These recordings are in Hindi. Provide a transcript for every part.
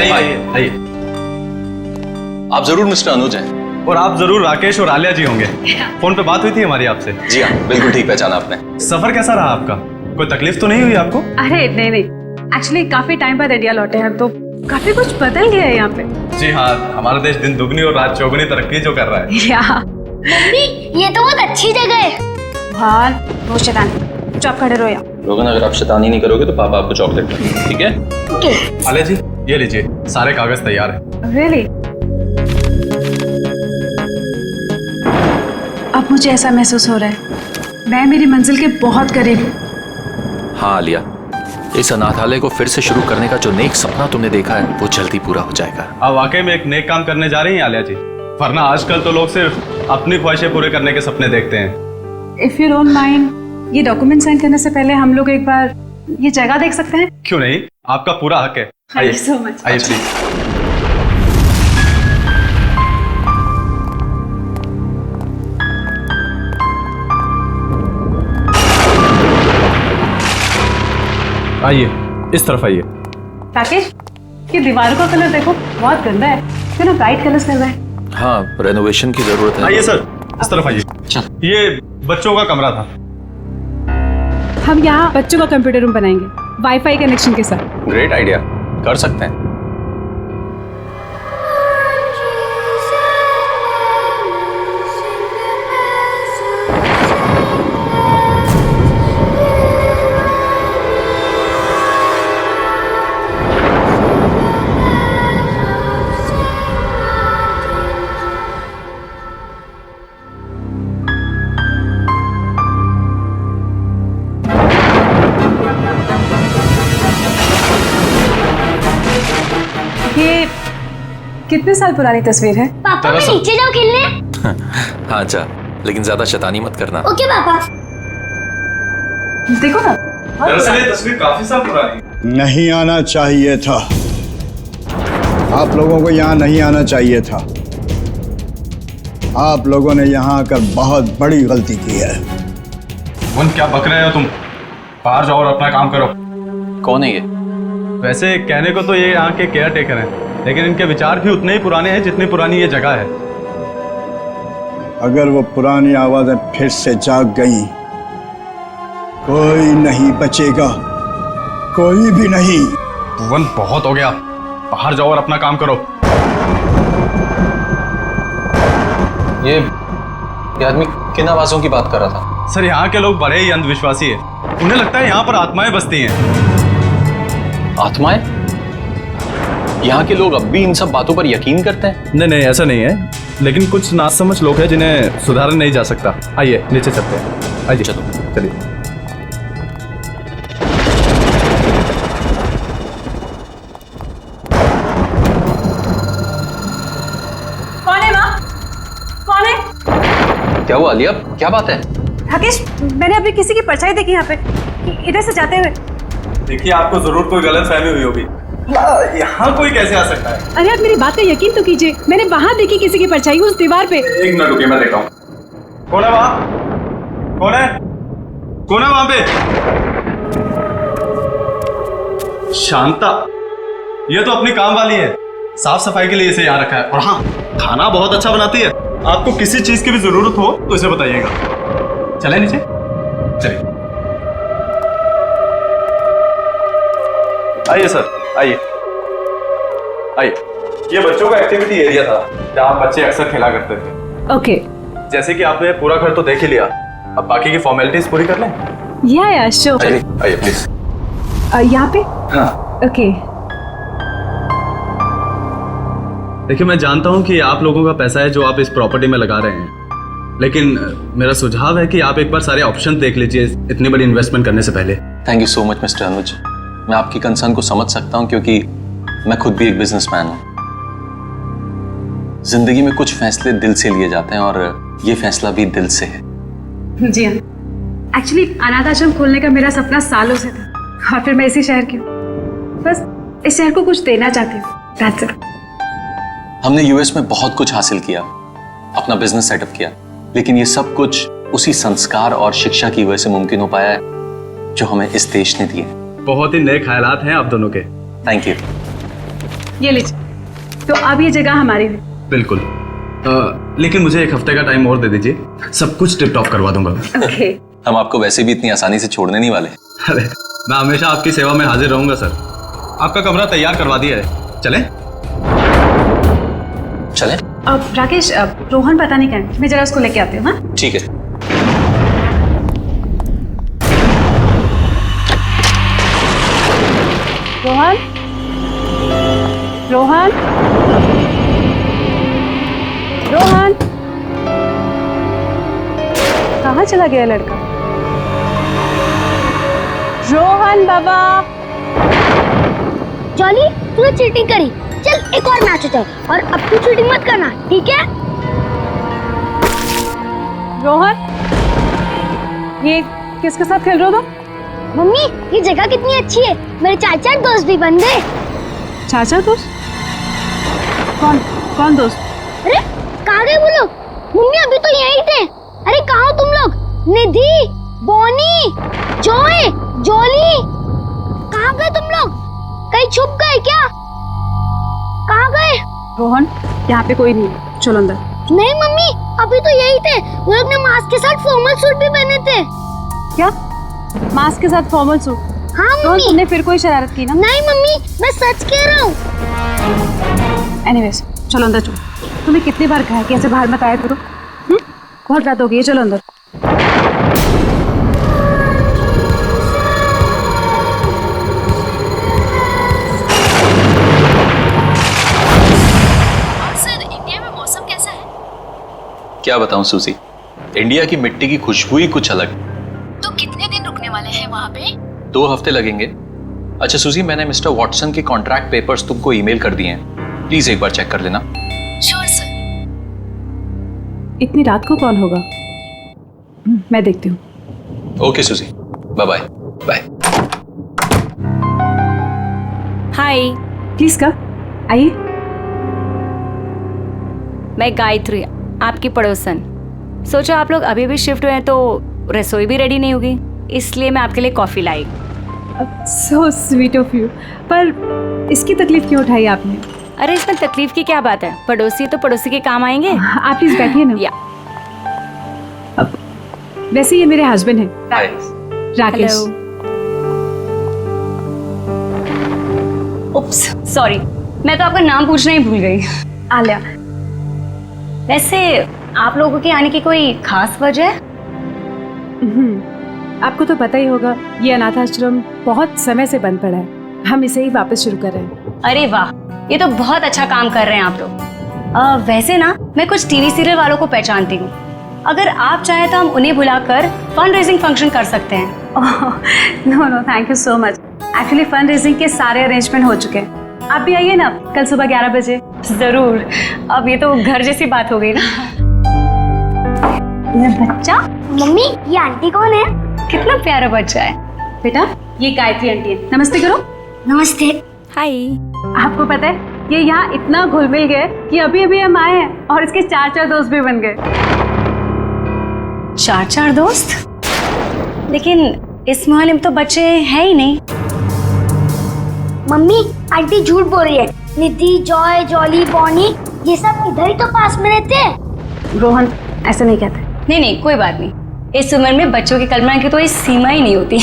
आइए आइए। आप जरूर मिस्टर अनुज हैं। और आप जरूर राकेश और आलिया जी होंगे। फोन पे बात हुई थी हमारी आपसे। जी हाँ, बिल्कुल ठीक पहचाना आपने। सफर कैसा रहा आपका? कोई तकलीफ तो नहीं हुई आपको? अरे नहीं नहीं, एक्चुअली काफी टाइम बाद इंडिया लौटे हैं तो काफी कुछ बदल गया है यहाँ पे। जी हाँ, हमारा देश दिन दुगनी और रात चौगुनी तरक्की जो कर रहा है। या मम्मी ये तो बहुत अच्छी जगह है। भार वो शैतान, चुप खड़े रहो यहाँ। रोगन, अगर आप शैतानी नहीं करोगे तो पापा आपको चॉकलेट देंगे, ठीक है? ओके। आलिया जी ये लीजिए, सारे कागज तैयार है। रियली? अब मुझे ऐसा महसूस हो रहा है मैं मेरी मंजिल के बहुत करीब हूँ। हाँ आलिया, इस अनाथालय को फिर से शुरू करने का जो नेक सपना तुमने देखा है वो जल्दी पूरा हो जाएगा। आप वाकई में एक नेक काम करने जा रही हैं आलिया जी, वरना आजकल तो लोग सिर्फ अपनी ख्वाहिशें पूरे करने के सपने देखते हैं। इफ यू डोंट माइंड, ये डॉक्यूमेंट साइन करने से पहले हम लोग एक बार ये जगह देख सकते हैं? क्यों नहीं, आपका पूरा हक है। Thank you so much. आइए प्लीज। आइए, इस तरफ आइए। राकेश, ये दीवारों का कलर देखो, बहुत गंदा है, क्यों ना ब्राइट कलर्स करना है? हाँ, रेनोवेशन की जरूरत है। आइए सर, इस तरफ आइए। ये बच्चों का कमरा था। हम यहाँ बच्चों का कंप्यूटर रूम बनाएंगे, वाईफाई कनेक्शन के साथ। ग्रेट आइडिया, कर सकते हैं। ये कितने साल पुरानी तस्वीर है? पापा मैं नीचे जाऊँ खेलने? हाँ जा, लेकिन ज्यादा शैतानी मत करना। ओके पापा। देखो ना, दरअसल ये तस्वीर काफी साल पुरानी। नहीं आना चाहिए था, आप लोगों को यहाँ नहीं आना चाहिए था। आप लोगों ने यहाँ आकर बहुत बड़ी गलती की है। मुन क्या बक रहे हो तुम? बाहर जाओ और अपना काम करो। कौन है ये? वैसे कहने को तो ये यहाँ के केयर टेकर हैं, लेकिन इनके विचार भी उतने ही पुराने हैं जितनी पुरानी ये जगह है। अगर वो पुरानी आवाजें फिर से जाग गईं, कोई नहीं बचेगा, कोई भी नहीं। भुवन बहुत हो गया, बाहर जाओ और अपना काम करो। ये आदमी किन आवाजों की बात कर रहा था? सर यहाँ के लोग बड़े ही अंधविश्वासी हैं, उन्हें लगता है यहाँ पर आत्माएं बसती हैं। आत्माएं? यहाँ के लोग अब भी इन सब बातों पर यकीन करते हैं? नहीं नहीं, ऐसा नहीं है, लेकिन कुछ नासमझ लोग हैं जिन्हें सुधारा नहीं जा सकता। आइए नीचे चलते हैं। आइए चलो। चलिए। कौन है माँ? कौन है? क्या हुआ आलिया, क्या बात है? राकेश, मैंने अभी किसी की परछाई देखी यहाँ पे, इधर से जाते हुए। देखिए, आपको जरूर कोई गलत फहमी हुई होगी। यहाँ कोई कैसे आ सकता है? अरे आप मेरी बात का यकीन तो कीजिए, मैंने वहाँ देखी किसी की परछाई उस दीवार पे। एक मिनट रुकिए, मैं देखता हूँ। कौन है वहाँ? कौन है? कौन है वहाँ पे? शांता, ये तो अपनी काम वाली है, साफ सफाई के लिए इसे यहाँ रखा है। और हाँ, खाना बहुत अच्छा बनाती है। आपको किसी चीज की भी जरूरत हो तो इसे बताइएगा। चले नीचे, चलिए। आइए सर, आइए आइए। ये बच्चों का एक्टिविटी एरिया था जहाँ बच्चे अक्सर खेला करते थे। ओके। जैसे कि आपने पूरा घर तो देख ही लिया, अब बाकी की फॉर्मेलिटीज पूरी कर लें। या श्योर। आइए आइए प्लीज। यहाँ पे? हाँ। ओके। देखिए, मैं जानता हूँ कि आप लोगों का पैसा है जो आप इस प्रॉपर्टी में लगा रहे हैं, लेकिन मेरा सुझाव है कि आप एक बार सारे ऑप्शन देख लीजिए इतनी बड़ी इन्वेस्टमेंट करने से पहले। Thank you so much mister Anuj, मैं आपकी कंसर्न को समझ सकता हूँ क्योंकि मैं खुद भी एक बिजनेसमैन हूँ। जिंदगी में कुछ फैसले दिल से लिए जाते हैं और ये फैसला भी दिल से है। जी हाँ, एक्चुअली अनाथ आश्रम खोलने का मेरा सपना सालों से था, और फिर मैं इसी शहर की हूँ। बस इस शहर को कुछ देना चाहती हूँ, that's it। हमने यूएस में बहुत कुछ हासिल किया, अपना बिजनेस सेटअप किया, लेकिन ये सब कुछ उसी संस्कार और शिक्षा की वजह से मुमकिन हो पाया है जो हमें इस देश ने दिए। बहुत ही नए ख्यालात हैं आप दोनों के। Thank you. ये लीजिए। तो अब ये जगह हमारी है। बिल्कुल। लेकिन मुझे एक हफ्ते का टाइम और दे दीजिए, सब कुछ टिप टॉप करवा दूंगा। ओके। हम आपको वैसे भी इतनी आसानी से छोड़ने नहीं वाले। अरे मैं हमेशा आपकी सेवा में हाजिर रहूंगा सर। आपका कमरा तैयार करवा दिया है, चलें? चलें? अब राकेश, अब रोहन पता नहीं कहाँ है, मैं जरा उसको लेके आती हूँ। हाँ ठीक है। रोहन, रोहन, रोहन, कहाँ चला गया लड़का? रोहन बाबा। जॉली, तूने चीटिंग करी। चल एक और मैच होता है और अब तू चीटिंग मत करना, ठीक है? रोहन, ये किसके साथ खेल रहे हो तुम? मम्मी, ये जगह कितनी अच्छी है, मेरे 4 दोस्त भी बन गए। चाचा दोस्त? कौन कौन दोस्त? अरे कहाँ गए वो लोग? मम्मी अभी तो यहीं थे। अरे कहाँ हो तुम लोग? निधि, बॉनी, जॉय, जॉली, कहाँ गए तुम लोग? कहीं छुप गए क्या? कहाँ गए? रोहन, यहाँ पे कोई नहीं है, चलो अंदर। नहीं मम्मी, अभी तो यही थे। वो लोग ने मास्क के साथ फॉर्मल सूट भी पहने थे। क्या? मास्क के साथ फॉर्मल सूट? हाँ रोहन, मम्मी। तुमने फिर कोई शरारत की ना? नहीं मम्मी, मैं सच कह रहा हूँ। एनीवेज, चलो अंदर चलो। तुम्हें कितनी बार कहा है कि ऐसे बाहर मत आया करो? बहुत रात हो गई है, चलो अंदर। सर, इंडिया में मौसम कैसा है? क्या बताऊं सूजी, इंडिया की मिट्टी की खुशबू ही कुछ अलग। तो कितने दिन रुकने वाले हैं वहाँ पे? 2 हफ्ते लगेंगे। अच्छा सूजी, मैंने मिस्टर वॉटसन के कॉन्ट्रैक्ट पेपर्स तुमको ईमेल कर दिए हैं, प्लीज एक बार चेक कर लेना। Sure sir. इतनी रात को कौन होगा? मैं देखती हूँ। Okay Suzy, bye bye. Bye. Hi, please का आइए। मैं गायत्री, आपकी पड़ोसन। सोचा आप लोग अभी भी शिफ्ट हुए हैं तो रसोई भी रेडी नहीं होगी, इसलिए मैं आपके लिए coffee lie. So sweet of you. पर इसकी तकलीफ क्यों उठाई आपने? अरे इसमें तकलीफ की क्या बात है, पड़ोसी तो पड़ोसी के काम आएंगे। आप प्लीज बैठिए ना। या वैसे ये मेरे हस्बैंड हैं, हाय। राकेश। उप्स, सॉरी, मैं तो आपका नाम पूछना ही भूल गई। आलिया। वैसे आप लोगों के आने की कोई खास वजह है? आपको तो पता ही होगा, ये अनाथ आश्रम बहुत समय से बंद पड़ा है, हम इसे ही वापस शुरू कर रहे हैं। अरे वाह, ये तो बहुत अच्छा काम कर रहे हैं आप लोग। वैसे ना, मैं कुछ टीवी सीरियल वालों को पहचानती हूँ। अगर आप चाहें तो हम उन्हें बुलाकर फंड रेजिंग फंक्शन कर सकते हैं। No no, thank you so much. Actually fund raising के सारे अरेंजमेंट हो चुके हैं। आप भी आइए ना कल सुबह 11 बजे। जरूर। अब ये तो घर जैसी बात हो गई ना। ये बच्चा, मम्मी, ये आंटी कौन है? कितना प्यारा बच्चा है। बेटा, ये गायत्री आंटी है, नमस्ते करो। नमस्ते। हाय। आपको पता है, ये यहाँ इतना घुल मिल गए कि अभी अभी हम आए हैं और इसके 4 दोस्त भी बन गए। 4 दोस्त? लेकिन इस मोहल्ले में तो बच्चे हैं ही नहीं। मम्मी, आंटी झूठ बोल रही है। निधि, जॉय, जॉली, बॉनी, ये सब इधर ही तो पास में रहते हैं। रोहन, ऐसे नहीं कहते। नहीं नहीं, कोई बात नहीं। इस उम्र में बच्चों की कल्पना की कोई सीमा ही नहीं होती।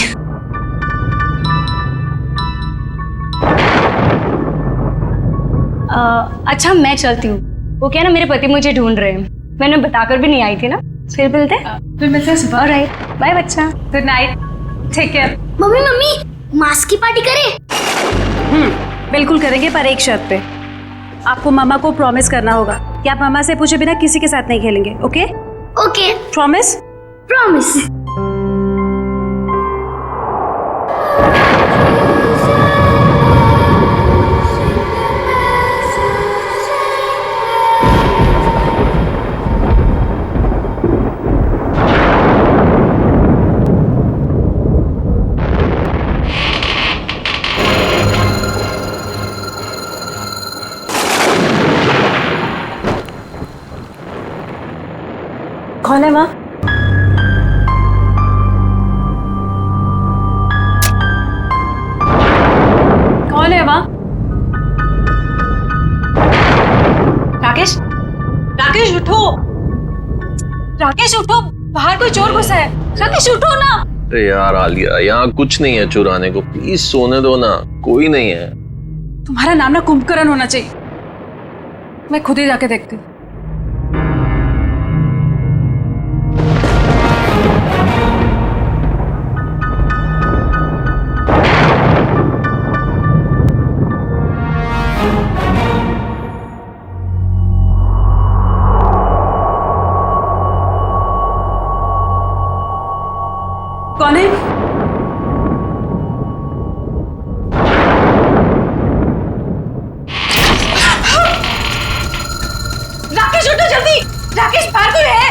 अच्छा, मैं चलती हूँ। वो क्या ना, मेरे पति मुझे ढूंढ रहे हैं। मैंने बताकर भी नहीं आई थी ना। फिर मिलते हैं सुबह। राइट, बाय बच्चा। Good night, take care. Mummy mummy, mask की पार्टी करें? बिल्कुल करेंगे, पर एक शर्त पे। आपको मामा को प्रॉमिस करना होगा कि आप मामा से पूछे बिना किसी के साथ नहीं खेलेंगे। ओके? Okay, promise? प्रॉमिस। कौन है माँ? कौन है माँ? राकेश उठो, राकेश उठो, बाहर कोई चोर घुसा है। राकेश उठो ना। अरे यार आलिया, यहाँ कुछ नहीं है चुराने को, प्लीज सोने दो ना, कोई नहीं है। तुम्हारा नाम ना कुंभकर्ण होना चाहिए। मैं खुद ही जाके देखती हूँ। कौन है? राकेश उठो जल्दी। राकेश बाहर कोई है।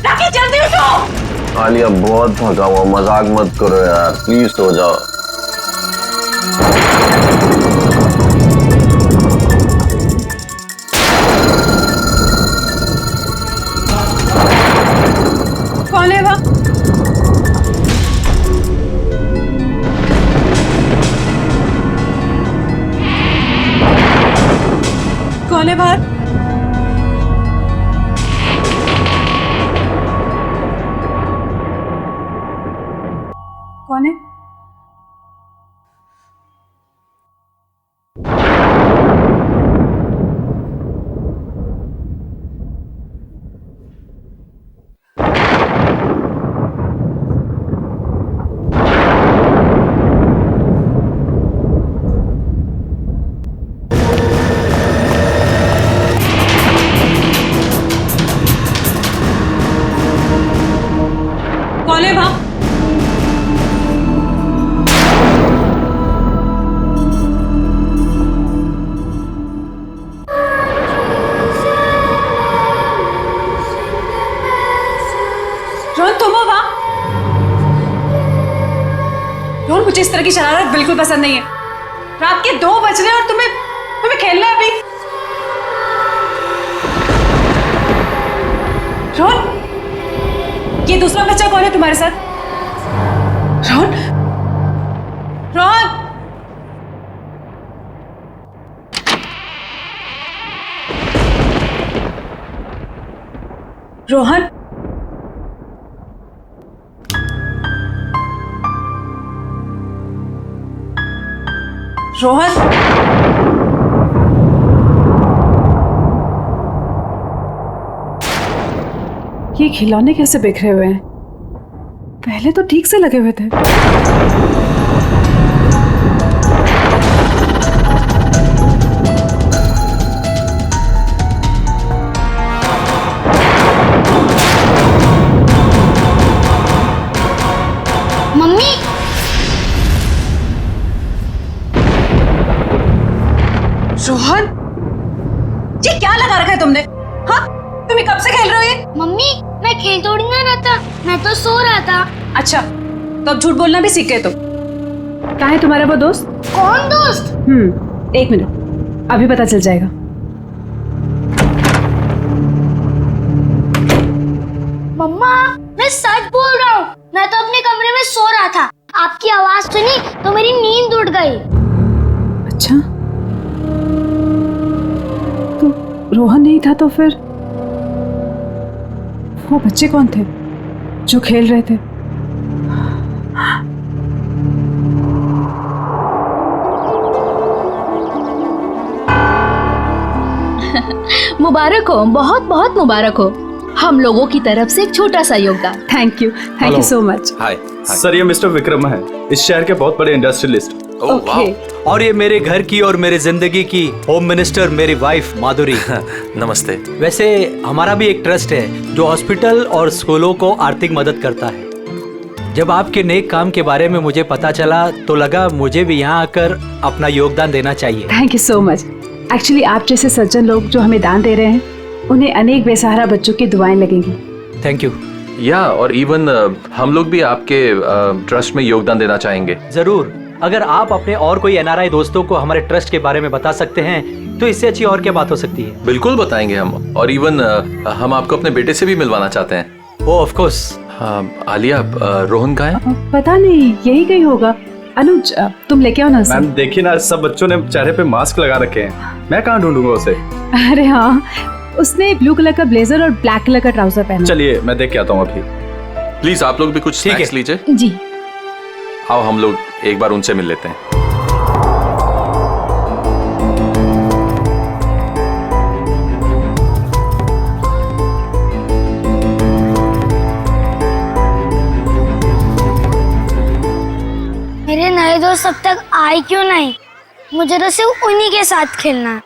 राकेश जल्दी उठो। आलिया बहुत थका हुआ, मजाक मत करो यार, प्लीज सो जाओ। कौन है वह? कौन है बाहर? कौन है? कौन है वहां? रोहन तुम हो वहां? रोहन मुझे इस तरह की शरारत बिल्कुल पसंद नहीं है। रात के 2 बज रहे हैं और तुम्हें खेलना है अभी। रोहन, ये दूसरा बच्चा कौन है तुम्हारे साथ? रोहन, रोहन, रोहन, रोहन, ये खिलौने कैसे बिखरे हुए हैं? पहले तो ठीक से लगे हुए थे। मम्मी, रोहन, ये क्या लगा रखा है तुमने? हाँ, तुम्हें कब से खेल रहे हो ये? मम्मी मैं खेल थोड़ी ना रहा था, मैं तो सो रहा था। अच्छा, तो अब झूठ बोलना भी सीख गए तुम। कहाँ है तुम्हारा वो दोस्त? कौन दोस्त? 1 मिनट, अभी पता चल जाएगा। मम्मा मैं सच बोल रहा हूँ, मैं तो अपने कमरे में सो रहा था, आपकी आवाज सुनी तो मेरी नींद उड़ गई। अच्छा, तो रोहन नहीं था तो फिर वो बच्चे कौन थे जो खेल रहे थे? मुबारक हो, बहुत बहुत मुबारक हो। हम लोगों की तरफ से एक छोटा सा योगदान। Thank you so much. Hi. Sir, ये मिस्टर विक्रम है, इस शहर के बहुत बड़े इंडस्ट्रियलिस्ट। ओके, और ये मेरे घर की और मेरे जिंदगी की होम मिनिस्टर मेरी वाइफ माधुरी। नमस्ते। वैसे हमारा भी एक ट्रस्ट है जो हॉस्पिटल और स्कूलों को आर्थिक मदद करता है। जब आपके नेक काम के बारे में मुझे पता चला तो लगा मुझे भी यहाँ आकर अपना योगदान देना चाहिए। Thank you so much. Actually आप जैसे सज्जन लोग जो हमें दान दे रहे हैं, उन्हें अनेक बेसहारा बच्चों की दुआएं लगेंगी। Thank you. या और इवन हम लोग भी आपके ट्रस्ट में योगदान देना चाहेंगे। जरूर, अगर आप अपने और कोई एनआरआई दोस्तों को हमारे ट्रस्ट के बारे में बता सकते हैं तो इससे अच्छी और क्या बात हो सकती है। बिल्कुल बताएंगे हम, और इवन हम आपको अपने बेटे से भी मिलवाना चाहते हैं। ओ ऑफ कोर्स। आलिया, रोहन कहाँ है? पता नहीं, यही कहीं होगा। अनुज, तुम लेके आओ ना उसे। मैम देखिए ना, सब बच्चों ने चेहरे पे मास्क लगा रखे हैं, मैं कहाँ ढूंढूंगा उसे? अरे हाँ, उसने ब्लू कलर का ब्लेजर और ब्लैक कलर का ट्राउजर पहना। चलिए मैं देख के आता हूँ अभी। प्लीज आप लोग भी कुछ स्नैक्स लीजिए। जी। आओ हम लोग एक बार उनसे मिल लेते हैं। मेरे नए दोस्त अब तक आए क्यों नहीं? मुझे तो सिर्फ उन्हीं के साथ खेलना है।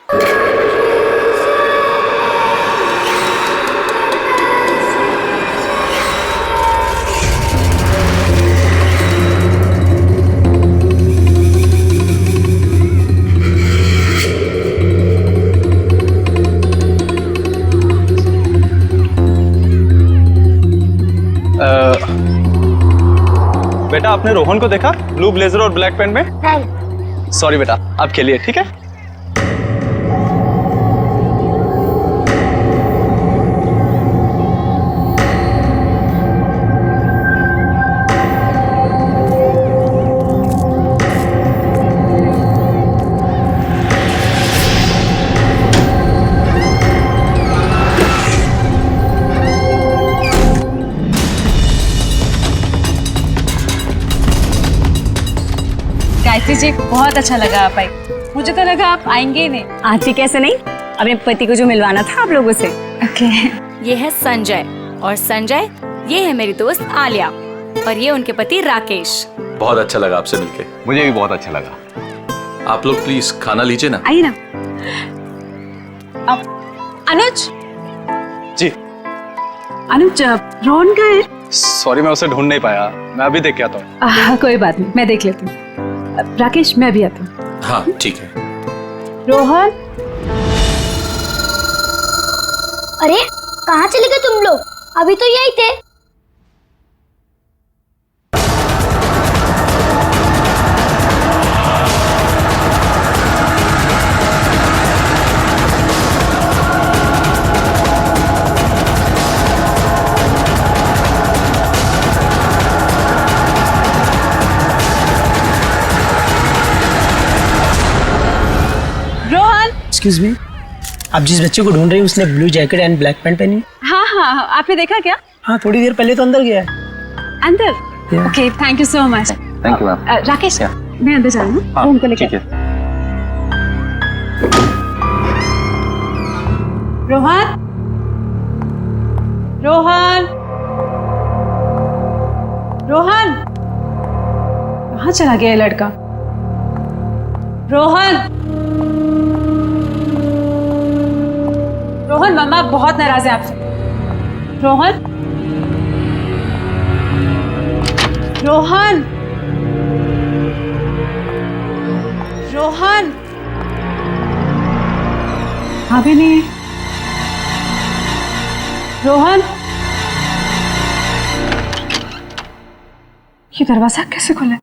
बेटा आपने रोहन को देखा ब्लू ब्लेजर और ब्लैक पैंट में? नहीं। सॉरी बेटा, आप खेलिए, ठीक है? गायत्री जी बहुत अच्छा लगा आप आई। मुझे तो लगा आप आएंगे ही नहीं। आती कैसे नहीं, अपने पति को जो मिलवाना था आप लोगों से। ओके। ये है संजय, और संजय ये है मेरी दोस्त आलिया, और ये उनके पति राकेश। बहुत अच्छा लगा आपसे मिलके। मुझे भी बहुत अच्छा लगा। आप लोग प्लीज खाना लीजिए ना। आइए ना। अनुज जी। अनुज रोहन का है? सॉरी मैं उसे ढूंढ नहीं पाया, मैं अभी देख के आता हूँ। कोई बात नहीं, मैं देख लेती हूँ। राकेश मैं भी आती हूँ। हाँ ठीक है। रोहन। अरे कहाँ चले गए तुम लोग? अभी तो यही थे। एक्सक्यूज मी, आप जिस बच्चे को ढूंढ रही हैं उसने blue jacket and black pant पहनी? हाँ हाँ, आपने देखा क्या? हाँ, थोड़ी देर पहले तो अंदर गया है। अंदर? Okay, thank you so much. Thank you ma'am. Rakesh मैं अंदर जा रहा हूँ, हाँ, उनको लेकर। ठीक है। रोहन, रोहन, रोहन, कहाँ चला गया ये लड़का? रोहन, रोहन, मम्मा बहुत नाराज है आपसे। रोहन, रोहन, रोहन, अभी नहीं। रोहन, ये दरवाजा कैसे खुला?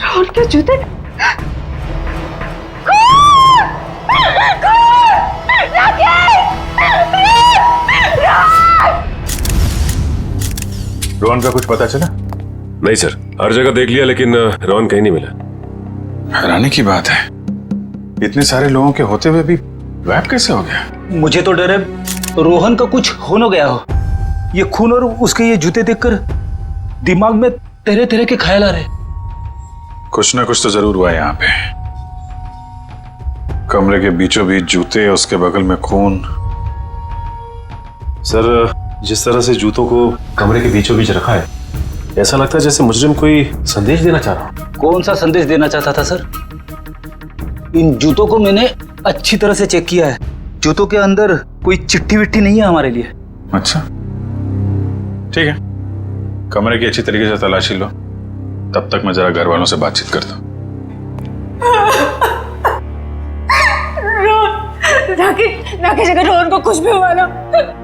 रोहन के जूते। रोहन का कुछ पता चला? नहीं सर, हर जगह देख लिया लेकिन रोहन कहीं नहीं मिला। हैरानी की बात है, इतने सारे लोगों के होते हुए भी गायब कैसे हो गया? मुझे तो डर है रोहन का कुछ हो न गया हो। ये खून और उसके ये जूते देखकर दिमाग में तरह तरह के ख्याल आ रहे। कुछ ना कुछ तो जरूर हुआ यहाँ पे। कमरे के बीचों बीच जूते, उसके बगल में खून। सर, जिस तरह से जूतों को कमरे के बीचों बीच रखा है, ऐसा लगता है जैसे मुजरिम कोई संदेश देना चाह रहा। कौन सा संदेश देना चाहता था सर? इन जूतों को मैंने अच्छी तरह से चेक किया है। जूतों के अंदर कोई चिट्ठी विट्ठी नहीं है हमारे लिए। अच्छा ठीक है, कमरे की अच्छी तरीके से तलाशी लो, तब तक मैं जरा घर वालों से बातचीत करता हूँ। राकेश, अगर रोहन को कुछ भी हुआ ना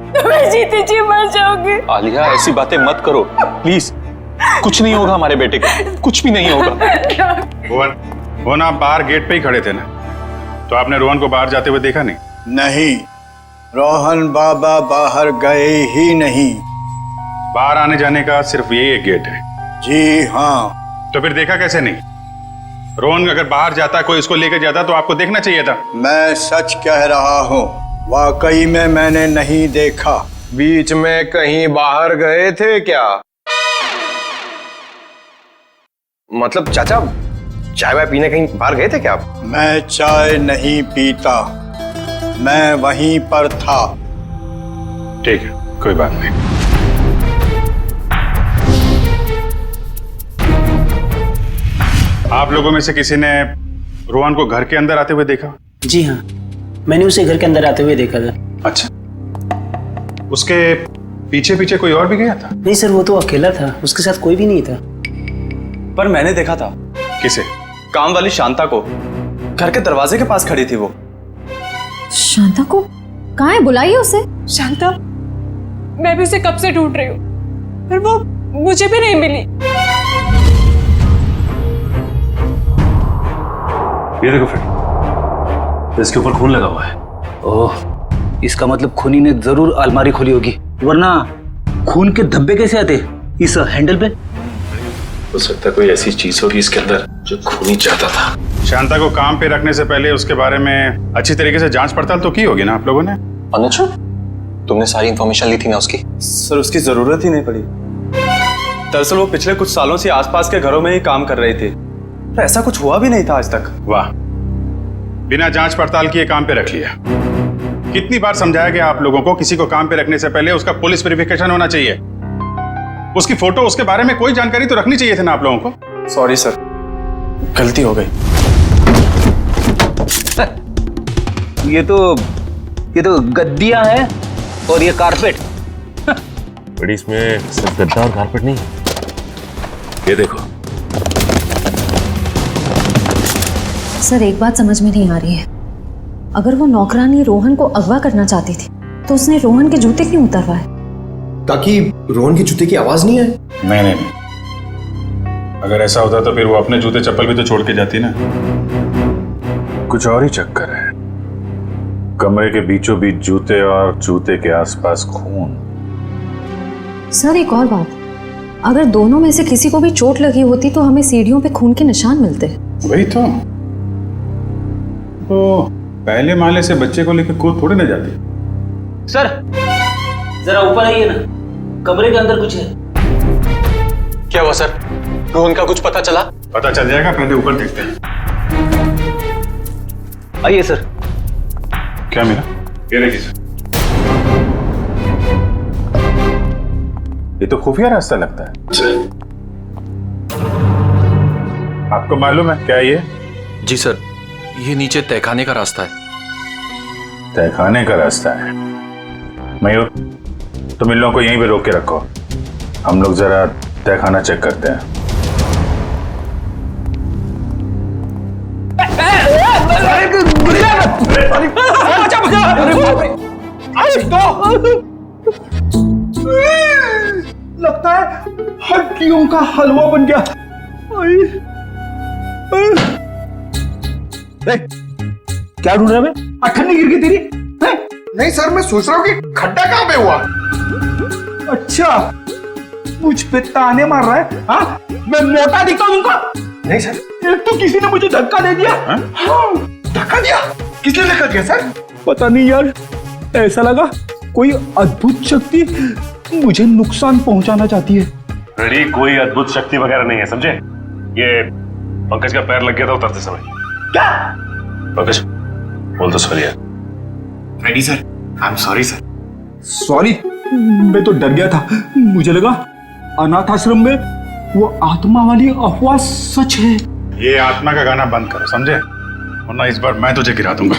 तो मैं जीती जी मर जाऊंगी। आलिया ऐसी बातें मत करो प्लीज। कुछ नहीं होगा हमारे बेटे को, कुछ भी नहीं होगा। रोहन, आप बाहर गेट पे ही खड़े थे ना, तो आपने रोहन को बाहर जाते हुए देखा नहीं? नहीं, रोहन बाबा बाहर गए ही नहीं। बाहर आने जाने का सिर्फ ये एक गेट है? जी हाँ। तो फिर देखा कैसे नहीं? रोहन अगर बाहर जाता, कोई इसको लेकर जाता तो आपको देखना चाहिए था। मैं सच कह रहा हूँ, वाकई में मैंने नहीं देखा। बीच में कहीं बाहर गए थे क्या? मतलब चाचा, चाय वाय पीने कहीं बाहर गए थे क्या आप? मैं चाय नहीं पीता, मैं वहीं पर था। ठीक है, कोई बात नहीं। आप लोगों में से किसी ने रोहन को घर के अंदर आते हुए देखा? जी हाँ, मैंने उसे घर के अंदर आते हुए देखा था। अच्छा, उसके पीछे पीछे कोई और भी गया था? नहीं सर, वो तो अकेला था, उसके साथ कोई भी नहीं था। पर मैंने देखा था। किसे? काम वाली शांता को। घर के दरवाजे के पास खड़ी थी वो। शांता को? कहाँ है? बुलाइए उसे। शांता, मैं भी उसे कब से ढूंढ रही हूँ, पर वो मुझे भी नहीं मिली। ये देखो फिर, इसके ऊपर खून लगा हुआ है। ओह, इसका मतलब खूनी ने जरूर अलमारी खोली होगी, वरना खून के धब्बे कैसे आते इस हैंडल पे? हो सकता है कोई ऐसी चीज होगी इसके अंदर जो खूनी चाहता था। शांता को काम पे रखने से पहले उसके बारे में अच्छी तरीके से जांच पड़ताल तो की होगी ना आप लोगों ने? अनुज, तुमने सारी इंफॉर्मेशन ली थी ना उसकी? सर, उसकी जरूरत ही नहीं पड़ी। दरअसल वो पिछले कुछ सालों से आसपास के घरों में ही काम कर रही थी, तो ऐसा कुछ हुआ भी नहीं था आज तक। वाह, बिना जांच पड़ताल किए काम पे रख लिया। कितनी बार समझाया गया आप लोगों को, किसी को काम पे रखने से पहले उसका पुलिस वेरिफिकेशन होना चाहिए, उसकी फोटो, उसके बारे में कोई जानकारी तो रखनी चाहिए थी ना आप लोगों को। सॉरी सर, गलती हो गई। ये तो गद्दियां हैं और ये कारपेट। बड़ी इसमें सिर्फ गद्दा और कारपेट नहीं, ये देखो। सर, एक बात समझ में नहीं आ रही है। अगर वो नौकरानी रोहन को अगवा करना चाहती थी तो उसने रोहन के जूते क्यों उतरवाए? ताकि रोहन के जूते की आवाज नहीं आए। नहीं, अगर ऐसा होता तो फिर वो अपने जूते चप्पल भी तो छोड़ के जाती ना। कुछ और ही चक्कर है। कमरे के बीचों बीच जूते और जूते के आसपास खून। सर, एक और बात, अगर दोनों में से किसी को भी चोट लगी होती तो हमें सीढ़ियों पे खून के निशान मिलते। वही तो पहले माले से बच्चे को लेकर कूद थोड़ी ना जाती। सर, जरा ऊपर आइए ना, कमरे के अंदर कुछ है। क्या हुआ सर? रोहन का कुछ पता चला? पता चल जाएगा, पहले ऊपर देखते हैं। आइए सर। क्या मिला? ये देखिए सर, ये तो खुफिया रास्ता लगता है। आपको मालूम है क्या ये? जी सर, ये नीचे तहखाने का रास्ता है। तहखाने का रास्ता है? मयूर, तुम इन लोगों को यहीं पे रोक के रखो, हम लोग जरा तहखाना चेक करते हैं। लगता है हड्डियों का हलवा बन गया। क्या ढूंढ रहा है? अठन्नी गिर गई तेरी? नहीं सर, मैं सोच रहा हूँ कि खड्डा कहाँ पे हुआ। अच्छा, मुझ पे ताने मार रहा है? हाँ, मैं मोटा दिखता हूँ तुमको? नहीं सर, एक तो किसी ने मुझे धक्का दे दिया। हाँ, धक्का दिया? किसने धक्का दिया सर? पता नहीं यार, ऐसा लगा कोई अद्भुत शक्ति मुझे नुकसान पहुंचाना चाहती है। रेडी, कोई अद्भुत शक्ति वगैरह नहीं है, समझे? ये पंकज का पैर लग गया था उतरते समय। क्या? पंकज, बोल तो सॉरी यार। Ready sir, I am sorry sir. Sorry? मैं तो डर गया था, मुझे लगा अनाथ आश्रम में वो आत्मा वाली अफवाह सच है। ये आत्मा का गाना बंद करो, समझे? वरना इस बार मैं तुझे गिरा दूंगा।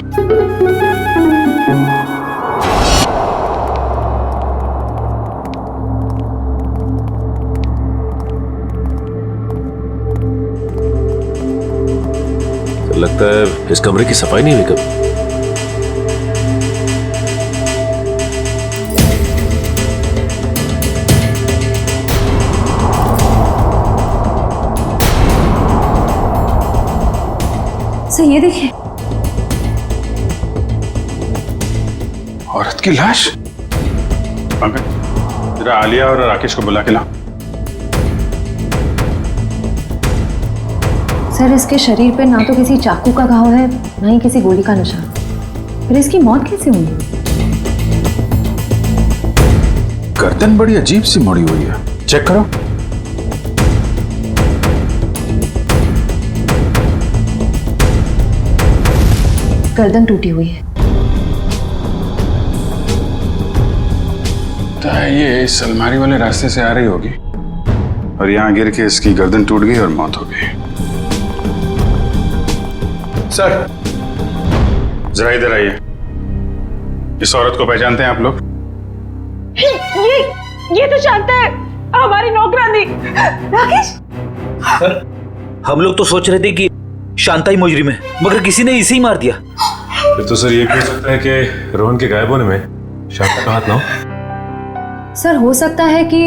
लगता है इस कमरे की सफाई नहीं हुई कभी। सर, ये देखिए, औरत की लाश। पंकज, जरा आलिया और राकेश को बुला के ला। सर इसके शरीर पे ना तो किसी चाकू का घाव है ना ही किसी गोली का निशान। फिर इसकी मौत कैसे हुई? गर्दन बड़ी अजीब सी मुड़ी हुई है, चेक करो। गर्दन टूटी हुई है। तो ये इस अलमारी वाले रास्ते से आ रही होगी और यहाँ गिर के इसकी गर्दन टूट गई और मौत हो गई। सर जरा इधर आइए। इस औरत को पहचानते हैं आप लोग? ये तो शांता है, हमारी नौकरानी। राकेश सर हम लोग तो सोच रहे थे कि शांता ही मुजरिम है, मगर किसी ने इसे ही मार दिया। तो सर ये कह सकता है कि रोहन के गायब होने में शांता का हाथ ना हो? सर हो सकता है कि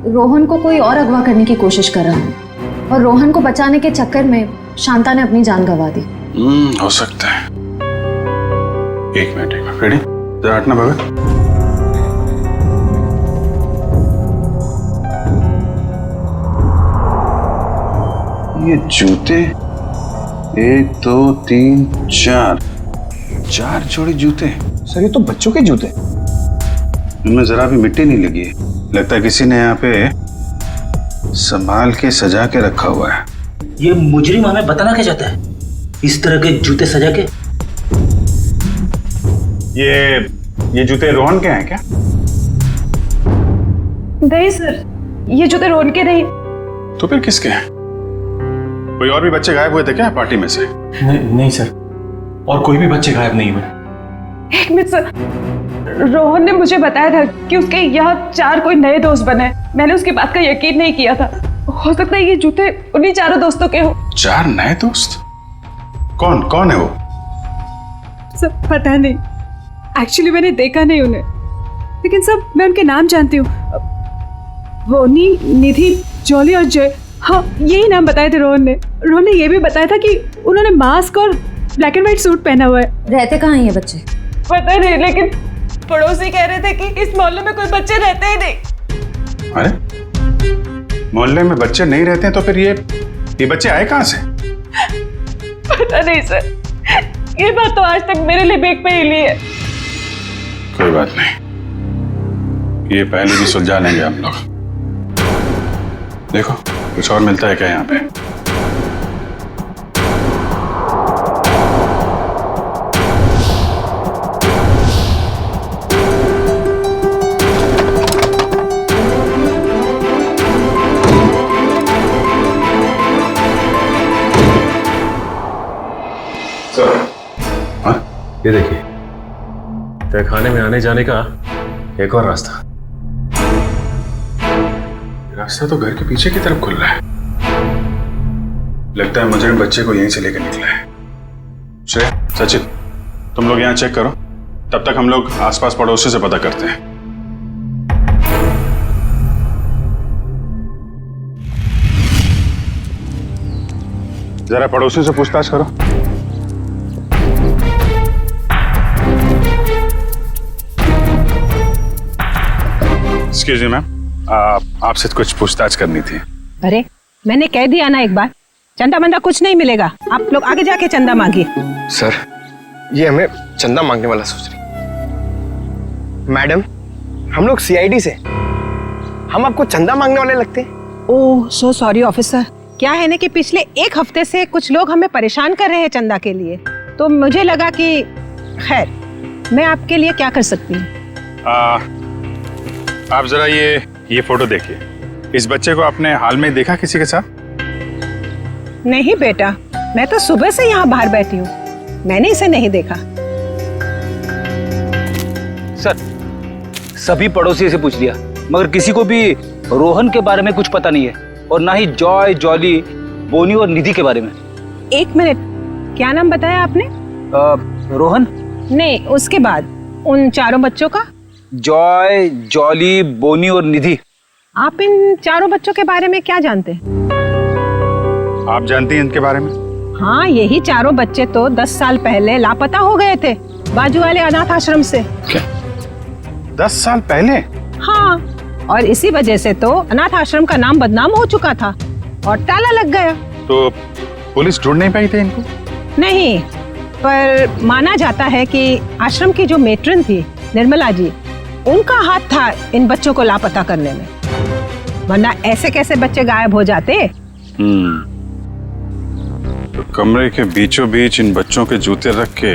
रोहन को कोई और अगवा करने की कोशिश कर रहा है और रोहन को बचाने के चक्कर में शांता ने अपनी जान गंवा दी। हो सकता है। एक मिनट रेडी, जरा हटना भगत। ये जूते 1 2 3 4 जोड़ी जूते। सर ये तो बच्चों के जूते। इनमें जरा भी मिट्टी नहीं लगी है। लगता है किसी ने यहाँ पे संभाल के सजा के रखा हुआ है। ये मुजरिम हमें बताना क्या चाहता है? इस तरह के जूते सजा के? ये जूते रोहन के हैं क्या? नहीं सर, ये जूते रोहन के नहीं। तो फिर किसके हैं? कोई और भी बच्चे गायब हुए थे क्या पार्टी में से? नहीं सर, और कोई भी बच्चे गायब नहीं हुए। एक मिनट सर, रोहन ने मुझे बताया था कि उसके यहाँ 4 कोई नए दोस्त बने। मैंने उसकी बात का यकीन नहीं किया था। हो सकता है ये जूते उन्हीं 4 दोस्तों के हो। 4 नए दोस्त? कौन है वो? सब पता नहीं, एक्चुअली मैंने देखा नहीं उन्हें, लेकिन सब मैं उनके नाम जानती हूँ। बोनी, निधि, जॉली और जय। हाँ, यही नाम बताए थे रोहन ने। रोहन ने ये भी बताया था कि उन्होंने मास्क और ब्लैक एंड व्हाइट सूट पहना हुआ है। रहते कहाँ हैं ये बच्चे? पता नहीं, लेकिन पड़ोसी कह रहे थे कि इस मोहल्ले में कोई बच्चे रहते ही नहीं। अरे मोहल्ले में बच्चे नहीं रहते हैं तो फिर ये बच्चे आए कहाँ से? पता नहीं सर, ये बात तो आज तक मेरे लिए बेक पे हिली है। कोई बात नहीं, ये पहले भी सुलझा लेंगे हम लोग। देखो कुछ और मिलता है क्या यहाँ पे? ये देखिए, तहखाने में आने जाने का एक और रास्ता तो घर के पीछे की तरफ खुल रहा है। लगता है मुजरिम बच्चे को यहीं से लेकर निकला है। श्रेया, सचिन, तुम लोग यहाँ चेक करो, तब तक हम लोग आसपास पड़ोसी से पता करते हैं। जरा पड़ोसी से पूछताछ करो। एक्सक्यूज मी मैम, आपसे कुछ पूछताछ करनी थी। अरे मैंने कह दिया ना एक बार, चंदा मंदा कुछ नहीं मिलेगा। आप लोग आगे जाके चंदा मांगिए। सर ये हमें चंदा मांगने वाला सोच रही। मैडम हम लोग सीआईडी से, हम आपको चंदा मांगने वाले लगते हैं। ओह सो सॉरी ऑफिसर। क्या है ना कि पिछले 1 हफ्ते से कुछ लोग हमें परेशान कर रहे हैं चंदा के लिए, तो मुझे लगा कि खैर मैं आपके लिए क्या कर सकती हूँ। आप जरा ये फोटो देखिए। इस बच्चे को आपने हाल में देखा किसी के साथ? नहीं बेटा, मैं तो सुबह से यहाँ बाहर बैठी हूँ, मैंने इसे नहीं देखा। सर सभी पड़ोसी से पूछ लिया, मगर किसी को भी रोहन के बारे में कुछ पता नहीं है, और ना ही जॉय, जॉली, बोनी और निधि के बारे में। 1 मिनट, क्या नाम बताया आपने? रोहन नहीं, उसके बाद उन 4 बच्चों का? जॉय, जॉली, बोनी और निधि। आप इन 4 बच्चों के बारे में क्या जानते हैं? आप जानती हैं इनके बारे में? हाँ, यही 4 बच्चे तो 10 साल पहले लापता हो गए थे बाजू वाले अनाथ आश्रम से। क्या 10 साल पहले? हाँ, और इसी वजह से तो अनाथ आश्रम का नाम बदनाम हो चुका था और ताला लग गया। तो पुलिस ढूंढ नहीं पाई थी इनको? नहीं, पर माना जाता है कि आश्रम की जो मेट्रन थी निर्मला जी, उनका हाथ था इन बच्चों को लापता करने में, वरना ऐसे कैसे बच्चे गायब हो जाते। तो कमरे के बीचों बीच इन बच्चों के जूते रख के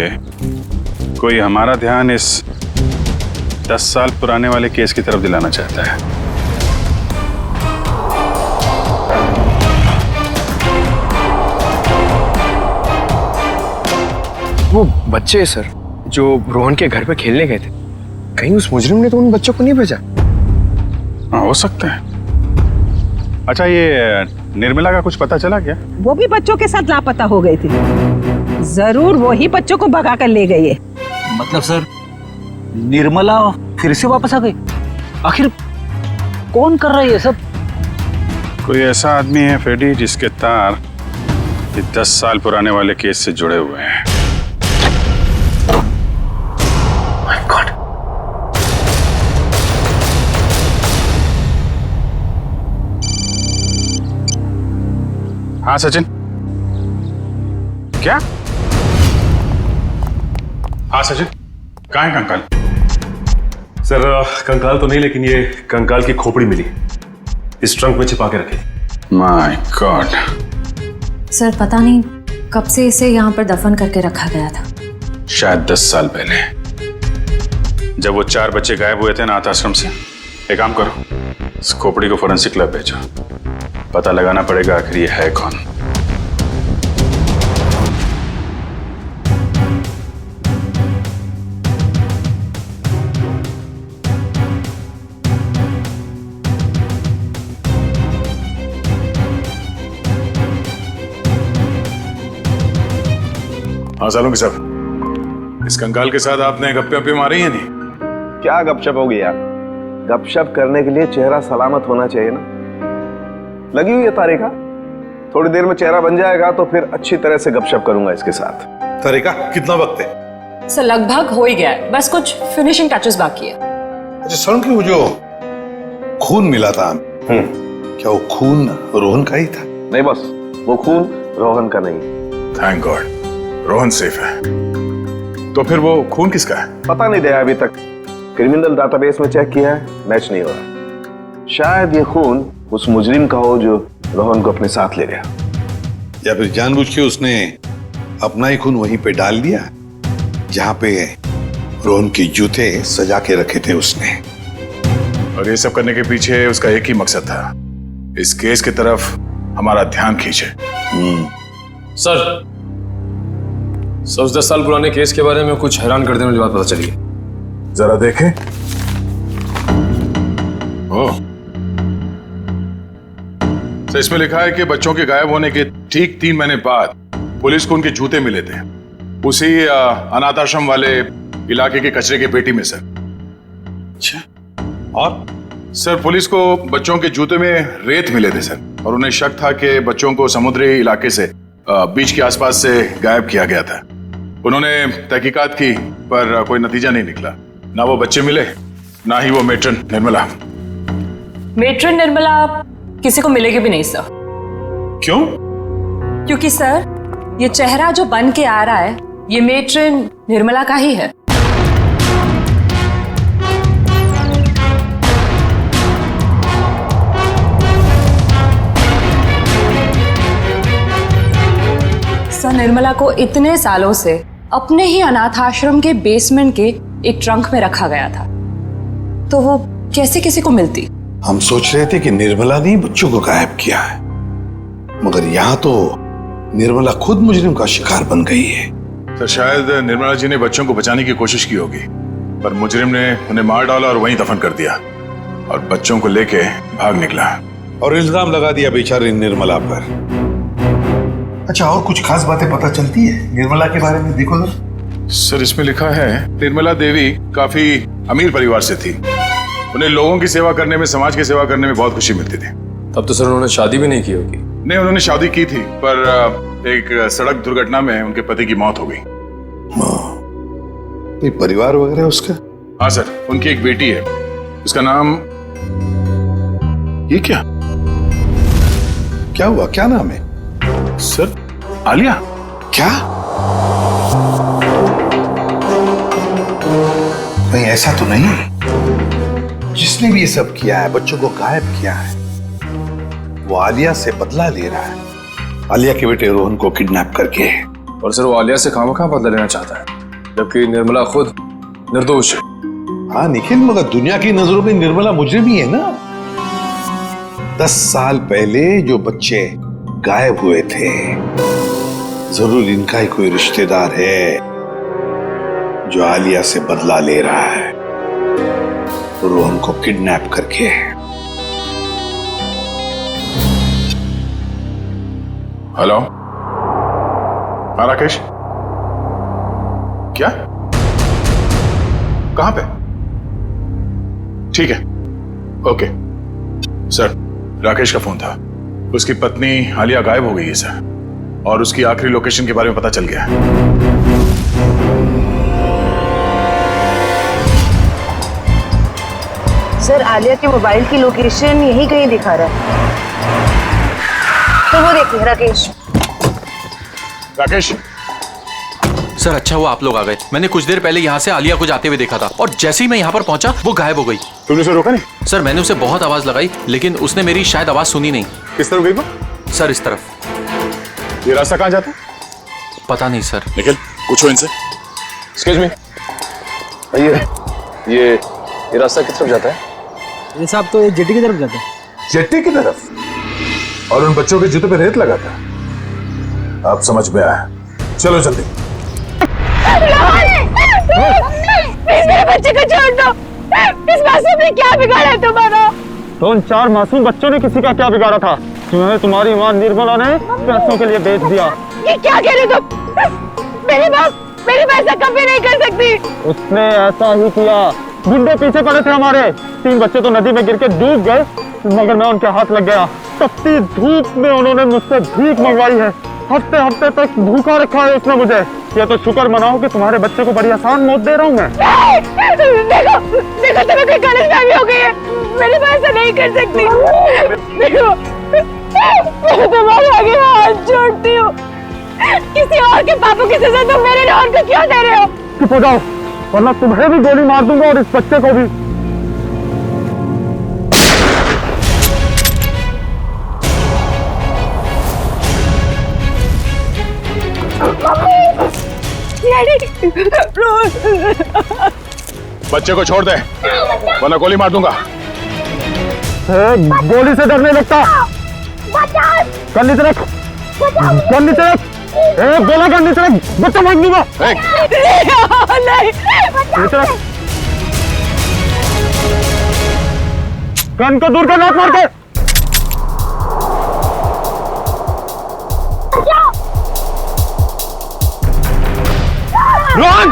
कोई हमारा ध्यान इस 10 साल पुराने वाले केस की तरफ दिलाना चाहता है। वो बच्चे सर जो रोहन के घर पे खेलने गए थे, कहीं उस मुजरिम ने तो उन बच्चों को नहीं भेजा? हाँ, हो सकता है। अच्छा, ये निर्मला का कुछ पता चला क्या? वो भी बच्चों के साथ लापता हो गई थी। जरूर वो ही बच्चों को भगा कर ले गई है। मतलब सर, निर्मला फिर से वापस आ गई? आखिर कौन कर रहा है ये सब? कोई ऐसा आदमी है फेडी जिसके तार 10 साल पुराने वाले केस से जुड़े हुए हैं। My God. हाँ सचिन, क्या? हाँ सचिन, कहाँ है कंकाल? सर कंकाल तो नहीं, लेकिन ये कंकाल की खोपड़ी मिली, इस ट्रंक में छिपा के रखी। My God. सर पता नहीं कब से इसे यहाँ पर दफन करके रखा गया था। शायद 10 साल पहले, जब वो 4 बच्चे गायब हुए थे अनाथ आश्रम से। एक काम करो, इस खोपड़ी को फोरेंसिक लैब भेजो, पता लगाना पड़ेगा आखिर ये है कौन। हाँ सालुंकी साहब, इस कंकाल के साथ आपने गप्पे वप्पे मारी है नहीं? क्या गपशप होगी यार? गपशप करने के लिए चेहरा सलामत होना चाहिए ना। लगी हुई है तारिका, थोड़ी देर में चेहरा बन जाएगा तो फिर अच्छी तरह से गपशप करूंगा इसके साथ। तारिका, कितना वक्त है? सर लगभग हो ही गया है, बस कुछ फिनिशिंग टचेस बाकी है। अच्छा सालुंकी, वो जो खून मिला था, क्या वो खून रोहन का ही था? नहीं बस, वो खून रोहन का नहीं। थैंक गॉड, रोहन सेफ है। तो फिर वो खून किसका है? पता नहीं दया, अभी तक क्रिमिनल डाटाबेस में चेक किया है, मैच नहीं हो रहा। शायद ये खून उस मुजरिम का हो जो रोहन को अपने साथ ले गया, या फिर जानबूझ के उसने अपना ही खून वहीं पे डाल दिया जहां पे रोहन के जूते सजा के रखे थे उसने। और ये सब करने के पीछे उसका एक ही मकसद था, इस केस की तरफ हमारा ध्यान खींचे। सर, उस 10 साल पुराने केस के बारे में कुछ हैरान कर देने वाली बात पता चली है। जरा देखें। ओह, तो इसमें लिखा है कि बच्चों के गायब होने के ठीक 3 महीने बाद पुलिस को उनके जूते मिले थे, उसी अनाथ आश्रम वाले इलाके के कचरे के पेटी में सर। अच्छा, और सर पुलिस को बच्चों के जूते में रेत मिले थे सर, और उन्हें शक था कि बच्चों को समुद्री इलाके से बीच के आसपास से गायब किया गया था। उन्होंने तहकीकात की पर कोई नतीजा नहीं निकला, ना वो बच्चे मिले ना ही वो मेट्रन निर्मला। मेट्रन निर्मला किसी को मिलेगी भी नहीं सर। क्यों? क्योंकि सर ये चेहरा जो बन के आ रहा है ये मेट्रन निर्मला का ही है। सर निर्मला को इतने सालों से अपने ही अनाथ आश्रम के बेसमेंट के एक ट्रंक में रखा गया था, तो वो कैसे किसी को मिलती? हम सोच रहे थे कि निर्मला ने बच्चों को गायब किया है, मगर यहाँ तो निर्मला खुद मुजरिम का शिकार बन गई है। तो शायद निर्मला जी ने बच्चों को बचाने की कोशिश की होगी, पर मुजरिम ने उन्हें मार डाला और वहीं दफन कर दिया और बच्चों को लेके भाग निकला और इल्जाम लगा दिया बेचारी निर्मला पर। अच्छा, और कुछ खास बातें पता चलती है निर्मला के बारे में? देखो सर, इसमें लिखा है निर्मला देवी काफी अमीर परिवार से थी, उन्हें लोगों की सेवा करने में, समाज की सेवा करने में बहुत खुशी मिलती थी। तब तो सर उन्होंने शादी भी नहीं की होगी। नहीं, उन्होंने शादी की थी, पर एक सड़क दुर्घटना में उनके पति की मौत हो गई। कोई परिवार वगैरह उसका? हाँ सर, उनकी एक बेटी है, उसका नाम, ये क्या हुआ, क्या नाम है? सर आलिया? क्या? नहीं, ऐसा तो नहीं। जिसने भी ये सब किया है, बच्चों को गायब किया है, वो आलिया से बदला ले रहा है। आलिया के बेटे रोहन को किडनैप करके। और सर वो आलिया से खामखा बदला लेना चाहता है, जबकि निर्मला खुद निर्दोष है। हाँ निखिल, मगर दुनिया की नजरों में निर्मला मुजरिम ही है ना। 10 साल पहले जो बच्चे गायब हुए थे, जरूर इनका ही कोई रिश्तेदार है जो आलिया से बदला ले रहा है, रोहन को किडनैप करके। हेलो, हाँ राकेश, क्या? कहां पे? ठीक है, ओके सर। राकेश का फोन था, उसकी पत्नी आलिया गायब हो गई है सर, और उसकी आखिरी लोकेशन के बारे में पता चल गया है। सर आलिया के मोबाइल की लोकेशन यही कहीं दिखा रहा है। तो वो देखिए राकेश। राकेश सर अच्छा हुआ आप लोग आ गए। मैंने कुछ देर पहले यहाँ से आलिया को जाते हुए देखा था, और जैसे ही मैं यहाँ पर पहुंचा वो गायब हो गई। तुमने उसे रोका नहीं? सर मैंने उसे बहुत आवाज लगाई, लेकिन उसने मेरी शायद आवाज सुनी नहीं। किस तरफ गई वो? सर इस तरफ। ये रास्ता कहाँ जाता है? पता नहीं सर। निखिल पूछो इनसे। एक्सक्यूज मी, ये रास्ता किस तरफ जाता है? ये साहब तो जेटी की तरफ जाता है। जेटी की तरफ? और उन बच्चों के जूते पे रेत लगा था। अब समझ में आया, चलो जल्दी। प्लीज मेरे बच्चे को छोड़ दो। इस मासूम ने क्या बिगाड़ा है तुम्हारा? तो उन 4 मासूम बच्चों ने किसी का क्या बिगाड़ा था? तुम्हें तुम्हारी मां निर्मला ने पैसों के लिए बेच दिया। ये क्या कह रहे तुम? मेरी मां ऐसा कभी नहीं कर सकती। उसने ऐसा ही किया। गुंडे पीछे पड़े थे हमारे। 3 बच्चे तो नदी में गिर के डूब गए, मगर मैं उनके हाथ लग गया। तपती धूप में उन्होंने मुझसे भीख मंगवाई है। हफ्ते हफ्ते तक भूखा रखा है उसने मुझे। ये तो शुक्र मनाओ कि तुम्हारे बच्चे को बड़ी आसान मौत दे रहा हूँ मैं। देखो तुम्हें कोई गलतफहमी हो गई है। मेरी मां ऐसा नहीं कर सकती। देखो मैं तुम्हारे आगे हाथ जोड़ती हूँ। किसी और के पापों की सजा तुम मेरे रोहन को क्यों दे रहे हो? चुप हो जाओ, वरना तुम्हें भी गोली मार दूंगा और इस बच्चे को भी। बच्चे को छोड़ दे, वरना गोली मार दूंगा। गोली से डरने लगता। कर नीचे रख, कर नीचे रख। बोला कर नीचे रख, बच्चा मार दूंगा। नीचे रख, गन को दूर कर, लात मार के। रोहन!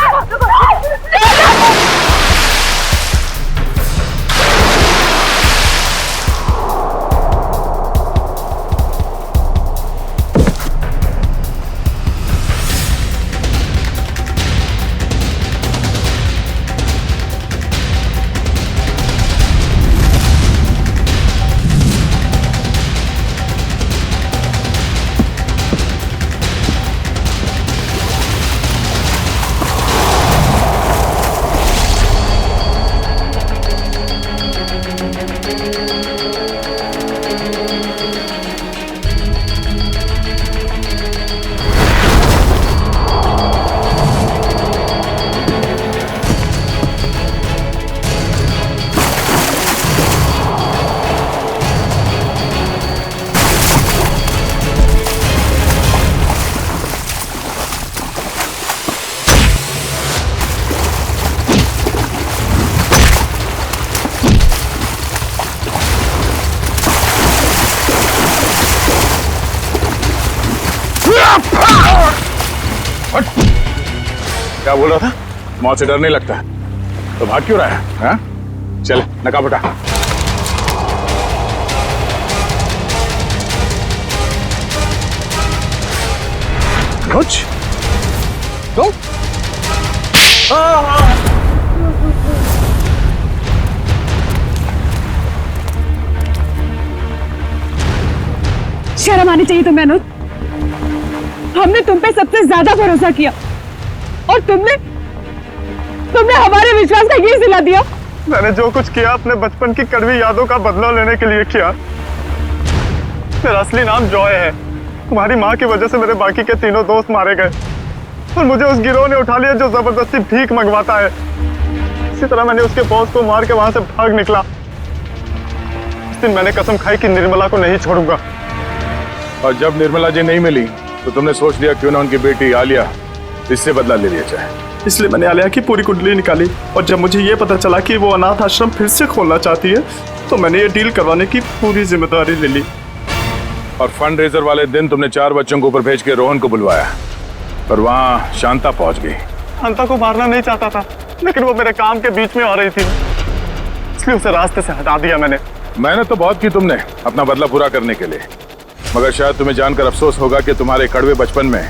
क्या बोल रहा था? मौत से डर नहीं लगता, तो भाग क्यों रहा है? हाँ? चल नकाब उठा। कुछ तो शर्म आनी चाहिए तुम्हें अनुज। हमने तुम पे सबसे ज्यादा भरोसा किया और तुमने हमारे विश्वास का ये सिला दिया। मैंने जो कुछ किया अपने बचपन की कड़वी यादों का बदला लेने के लिए किया। मेरा असली नाम जॉय है। तुम्हारी माँ की वजह से मेरे बाकी के तीनों दोस्त मारे गए और मुझे उस गिरोह ने उठा लिया जो जबरदस्ती भीख मंगवाता है। इसी तरह मैंने उसके बॉस को मार के वहां से भाग निकला। उस दिन मैंने कसम खाई कि निर्मला को नहीं छोड़ूंगा। और जब निर्मला जी नहीं मिली तो तुमने सोच लिया क्यों ना उनकी बेटी आलिया इससे बदला ले लिया जाए। इसलिए मैंने आलिया की पूरी कुंडली निकाली और जब मुझे ये पता चला कि वो अनाथ आश्रम फिर से खोलना चाहती है तो मैंने ये डील करवाने की पूरी जिम्मेदारी ले ली। और फंड रेजर वाले दिन तुमने 4 बच्चों को ऊपर भेज के रोहन को बुलवाया और वहां शांता पहुंच गई। शांता को मारना नहीं चाहता था लेकिन वो मेरे काम के बीच में आ रही थी, इसलिए उसे रास्ते से हटा दिया मैंने। मेहनत तो बहुत की तुमने अपना बदला पूरा करने के लिए, मगर शायद तुम्हें जानकर अफसोस होगा कि तुम्हारे कड़वे बचपन में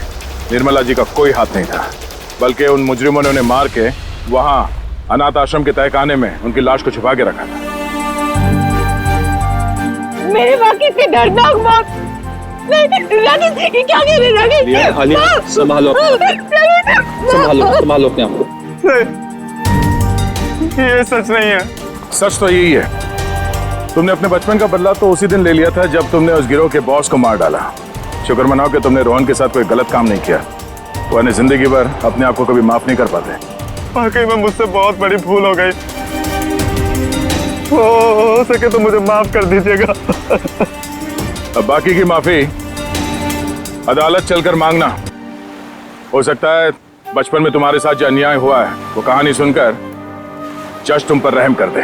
निर्मला जी का कोई हाथ नहीं था, बल्कि उन मुजरिमों ने उन्हें मार के वहां अनाथ आश्रम के तहखाने में उनकी लाश को छुपा के रखा था। मेरी माँ की इतनी दर्दनाक मौत। राकेश, क्या कह रहे राकेश? आलिया, संभालो संभालो अपने आप को। ये सच नहीं है। सच तो यही है, तुमने अपने बचपन का बदला तो उसी दिन ले लिया था जब तुमने उस गिरोह के बॉस को मार डाला। शुक्र मनाओ कि तुमने रोहन के साथ कोई गलत काम नहीं किया, वरना जिंदगी भर अपने आप को कभी माफ नहीं कर पाते। वाकई में मुझसे बहुत बड़ी भूल हो गई। हो सके तो मुझे माफ कर दीजिएगा। अब बाकी की माफी अदालत चलकर मांगना। हो सकता है बचपन में तुम्हारे साथ जो अन्याय हुआ है वो कहानी सुनकर जज तुम पर रहम कर दे।